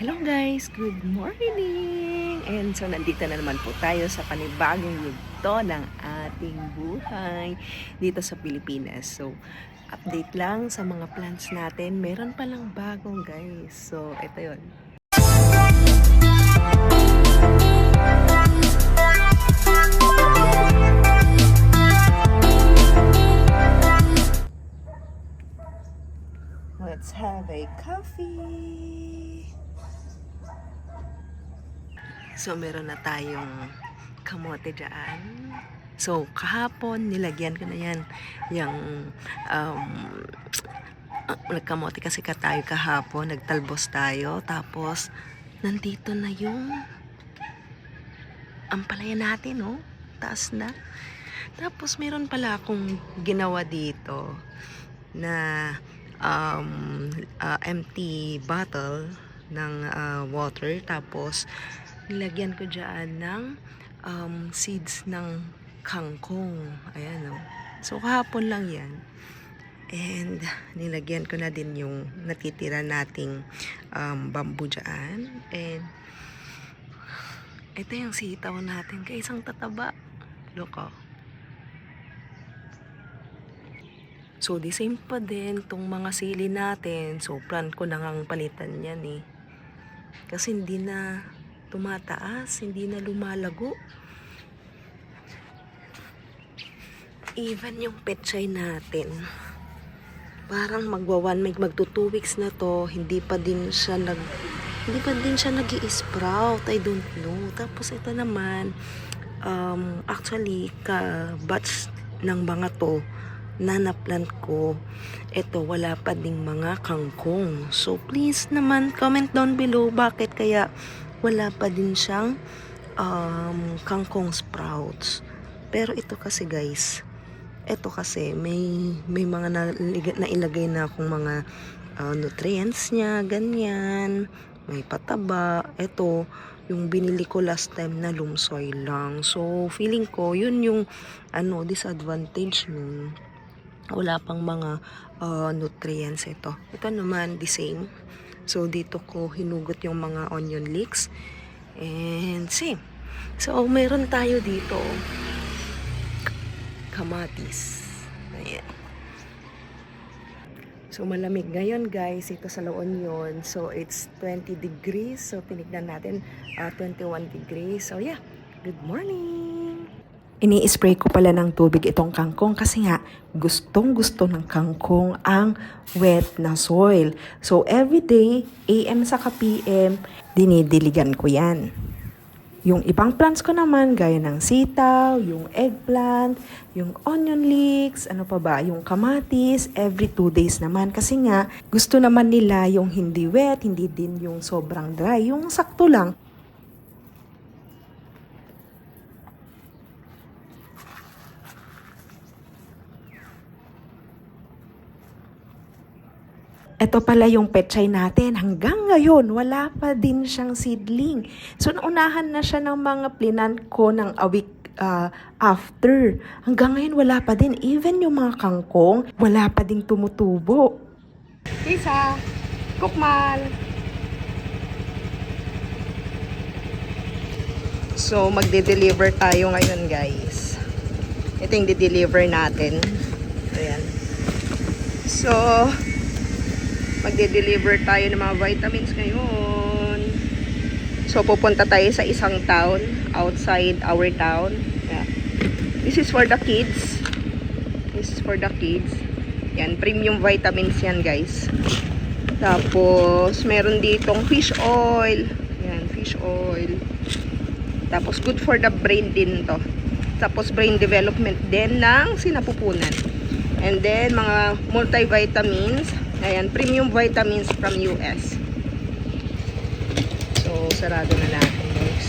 Hello guys! Good morning! And so nandito na naman po tayo sa panibagong yugto ng ating buhay dito sa Pilipinas. So update lang sa mga plans natin. Meron palang bagong guys. So ito yun. Let's have a coffee! So, meron na tayong kamote dyan. So, kahapon, nilagyan ko na yan. Yung, nagkamote kasi tayo kahapon. Nagtalbos tayo. Tapos, nandito na yung ampalaya natin, oh. Taas na. Tapos, meron pala akong ginawa dito na empty bottle ng water. Tapos, nilagyan ko dyan ng seeds ng kangkong. Ayan o. So, kahapon lang yan. And, nilagyan ko na din yung natitira nating bamboo dyan. And, ito yung sitaw natin. Kaya isang tataba. Look o. So, the same pa din itong mga sili natin. So, plan ko na ngang palitan yan eh. Kasi hindi na tumataas, hindi na lumalago. Even yung pechay natin, parang magto 2 weeks na to, hindi pa din siya nag-i-sprout. I don't know. Tapos ito naman, actually, ka-batch ng mga to, na naplant ko, ito wala pa ding mga kangkong. So please naman comment down below bakit kaya wala pa din siyang kangkong sprouts. Pero ito kasi guys, ito kasi may mga nailagay na akong mga nutrients niya, ganyan, may pataba. Ito yung binili ko last time na lumsoy lang. So feeling ko yun yung disadvantage nun. Wala pang mga nutrients ito. Ito naman the same. So dito ko hinugot yung mga onion leeks. And same. So meron tayo dito kamatis. Ayan. So malamig ngayon guys ito sa La Union. So it's 20 degrees. So tinignan natin 21 degrees. So yeah. Good morning! Ini-spray ko pala ng tubig itong kangkong kasi nga gustong-gusto ng kangkong ang wet na soil. So everyday, AM saka PM, dinidiligan ko yan. Yung ibang plants ko naman, gaya ng sitaw, yung eggplant, yung onion leeks, yung kamatis, every 2 days naman. Kasi nga, gusto naman nila yung hindi wet, hindi din yung sobrang dry, yung sakto lang. Ito pala yung pechay natin. Hanggang ngayon, wala pa din siyang seedling. So, naunahan na siya ng mga plinant ko ng a week after. Hanggang ngayon, wala pa din. Even yung mga kangkong, wala pa ding tumutubo. Isa, kukmal. So, magde-deliver tayo ngayon, guys. Ito yung de-deliver natin. Ayan. So, magde-deliver tayo ng mga vitamins ngayon. So, pupunta tayo sa isang town outside our town. Yeah. This is for the kids. This is for the kids. Yan, premium vitamins yan, guys. Tapos, meron ditong fish oil. Yan, fish oil. Tapos, good for the brain din to. Tapos, brain development din ng sinapupunan. And then, mga multivitamins. Ayan, premium vitamins from US. So, sarado na natin, guys.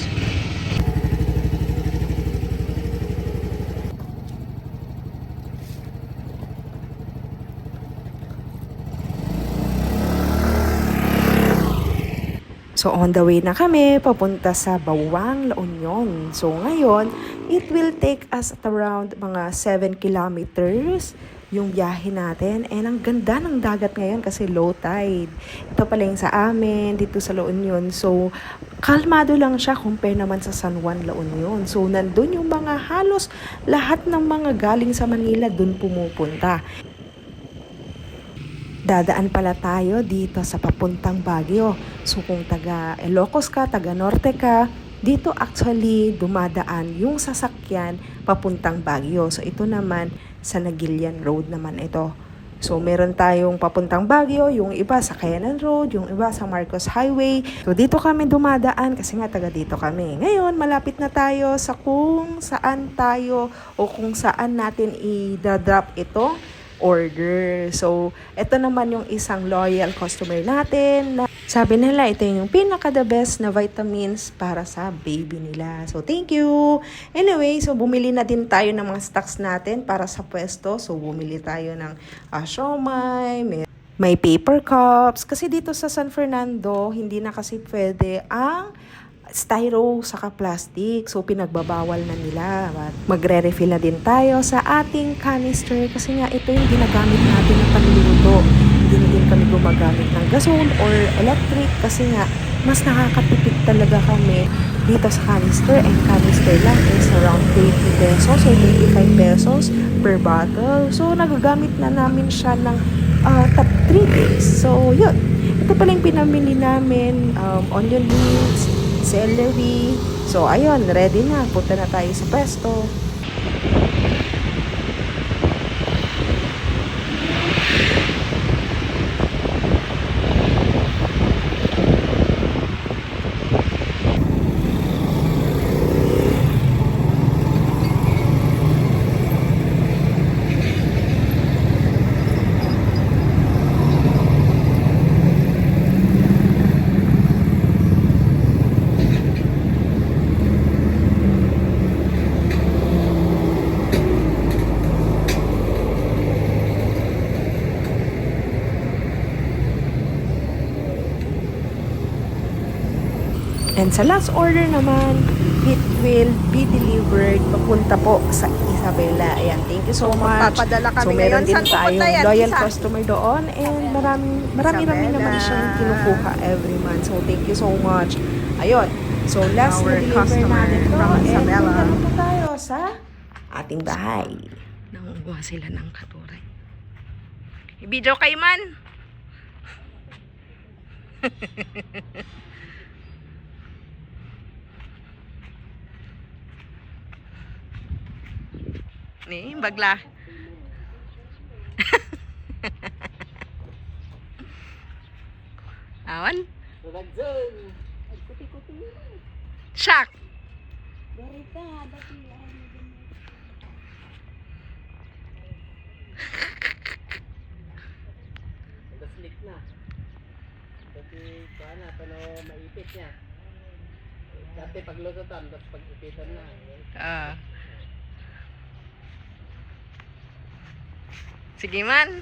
So, on the way na kami, papunta sa Bawang, La Union. So, ngayon, it will take us at around mga 7 kilometers yung biyahe natin. And ang ganda ng dagat ngayon kasi low tide. Ito pala yung sa amin, dito sa La Union. So, kalmado lang siya compare naman sa San Juan, La Union. So, nandun yung mga halos lahat ng mga galing sa Manila dun pumupunta. Dadaan pala tayo dito sa papuntang Baguio. So, kung taga Ilocos ka, taga Norte ka, dito actually dumadaan yung sasakyan papuntang Baguio. So, ito naman sa Nagilian Road naman ito. So, meron tayong papuntang Baguio, yung iba sa Kayanan Road, yung iba sa Marcos Highway. So, dito kami dumadaan kasi nga taga dito kami. Ngayon, malapit na tayo sa kung saan tayo o kung saan natin i-drop ito order. So, ito naman yung isang loyal customer natin na sabi nila ito yung pinaka-the best na vitamins para sa baby nila. So, thank you! Anyway, so bumili na din tayo ng mga stocks natin para sa pwesto. So, bumili tayo ng siomai, may paper cups. Kasi dito sa San Fernando, hindi na kasi pwede ang styro saka plastic. So, pinagbabawal na nila. Magre-refill na din tayo sa ating canister kasi nga ito yung ginagamit natin ng panluluto. Hindi na din kami gumagamit ng gasol or electric kasi nga mas nakakatipid talaga kami dito sa canister. And canister lang is around 20 pesos or 25 pesos per bottle. So, nagagamit na namin siya ng top 3 days. So, yun. Ito pala yung pinamili namin. Onion rings, celery. So, ayun, ready na. Punta na tayo sa pwesto. And sa last order naman, it will be delivered papunta po sa Isabela. Ayan, thank you so much. So, meron din tayong loyal customer doon and marami naman siyang kinukuha every month. So, thank you so much. Ayun. So, last na deliver natin to. And punta na po tayo sa ating bahay. Nangunguha sila ng katuray. I-video kayo man! Ni bagla. Awan. Shark. Slick na. Kasi paano pero maipit niya. Dati paglututan, tapos pag-ipitan na. Sige man.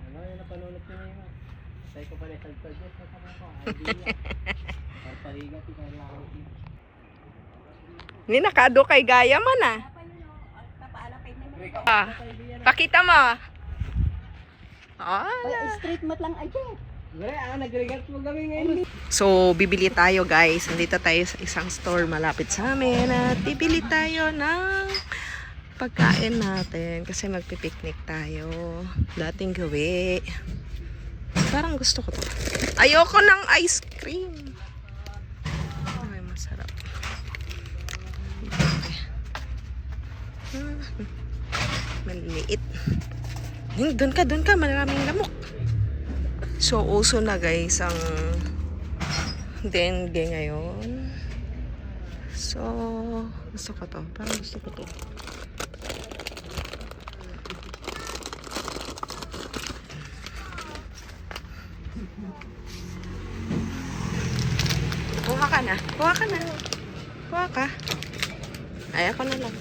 Ano yung napanunod niya ngayon? Say ko pala tag-suggest na kami ko. Idea. Parparigat yung kailangan ko. Hindi nakado kay gaya man pakita mo. Street mat lang aja. Nag-regard mo kami ngayon. So, bibili tayo guys. Nandito tayo sa isang store malapit sa amin at bibili tayo ng pagkain natin kasi magpipiknik tayo. Dating gawi. Parang gusto ko to. Ayoko ng ice cream. Ay, masarap. Maliliit. Doon ka. Maraming lamok. So, uso na guys ang dengue ngayon. So, gusto ko to. Parang gusto ko to. Kuha ka na. Kuha ka. Ay, ako na lang.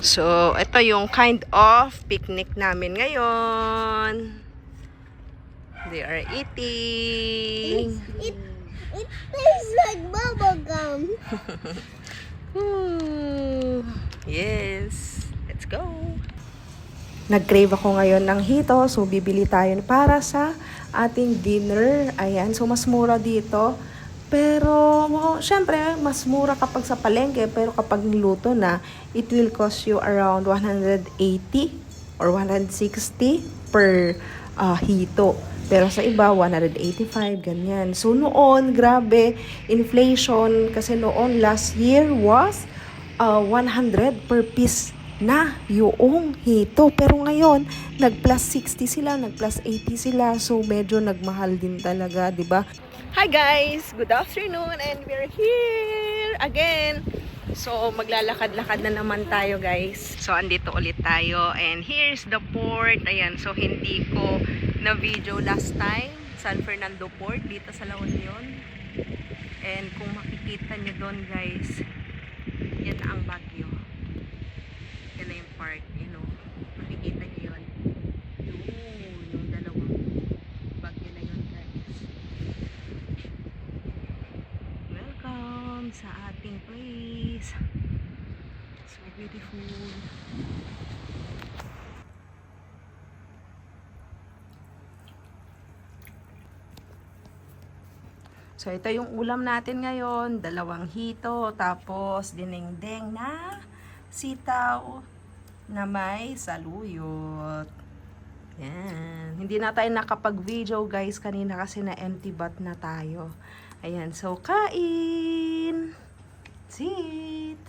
So, ito yung kind of picnic namin ngayon. They are eating. It tastes like bubble gum. Ooh, yes. Let's go. Nag-crave ako ngayon ng hito. So, bibili tayo para sa ating dinner. Ayan. So, mas mura dito. Pero, syempre, mas mura kapag sa palengke. Pero kapag niluto na, it will cost you around 180 or 160 per hito. Pero sa iba, 185, ganyan. So, noon, grabe, inflation. Kasi noon, last year was 100 per piece na yung hito. Pero ngayon, nag-plus 60 sila, nag-plus 80 sila. So, medyo nagmahal din talaga, di ba? Hi guys! Good afternoon and we're here again. So, maglalakad-lakad na naman tayo guys. So, andito ulit tayo and here's the port. Ayan, so hindi ko na-video last time. San Fernando Port, dito sa La Union. And kung makikita nyo doon guys, yan ang Baguio. Yan na yung part, you know. Makikita nyo yun. Yung dalawang Baguio na yun guys. Welcome sa ating place. So beautiful. So ito yung ulam natin ngayon, dalawang hito, tapos dinengdeng na sitaw na may saluyot. Yan. Hindi na tayo nakapag-video guys kanina kasi na empty bat na tayo. Ayan, so kain! Sit!